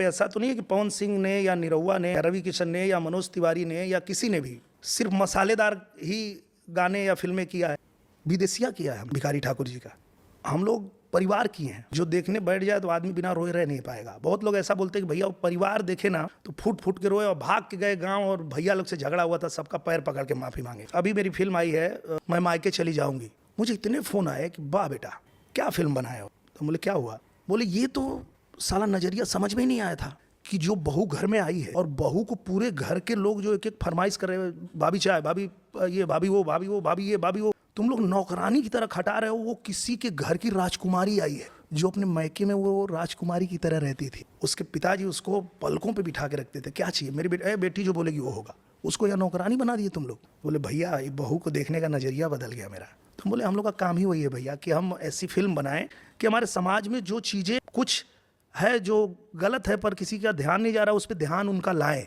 ऐसा तो नहीं है कि पवन सिंह ने या निरहुआ ने या रवि किशन ने या मनोज तिवारी ने या किसी ने भी सिर्फ मसालेदार ही गाने या फिल्में किया है। विदेशिया किया है भिखारी ठाकुर जी का। हम लोग परिवार किए हैं। जो देखने बैठ जाए तो आदमी बिना रोए रह नहीं पाएगा। बहुत लोग ऐसा बोलते हैं कि भैया वो परिवार देखे ना तो फूट फूट के रोए और भाग के गए गांव और भैया लोग से झगड़ा हुआ था, सबका पैर पकड़ के माफी मांगे। अभी मेरी फिल्म आई है मैं मायके चली जाऊंगी, मुझे इतने फोन आए कि वाह बेटा क्या फिल्म बनाए हो। तो बोले क्या हुआ, बोले ये तो साला नजरिया समझ में ही नहीं आया था कि जो बहू घर में आई है और बहू को पूरे घर के लोग जो एक एक फरमाइश कर रहे हैं, भाभी चाय, भाभी ये, भाभी वो, भाभी वो, भाभी ये, भाभी वो, तुम लोग नौकरानी की तरह खटा रहे हो। वो किसी के घर की राजकुमारी आई है जो अपने मायके में वो राजकुमारी की तरह रहती थी। उसके पिताजी उसको पलकों पे बिठा के रखते थे, क्या चाहिए मेरी बेटी जो बोलेगी वो होगा। उसको या नौकरानी बना दिए तुम लोग। बोले भैया ये बहू को देखने का नजरिया बदल गया मेरा। तो बोले हम लोग का काम ही वही है भैया कि हम ऐसी फिल्म बनाएं कि हमारे समाज में जो चीज़ें कुछ है जो गलत है पर किसी का ध्यान नहीं जा रहा, उस पर ध्यान उनका लाएं।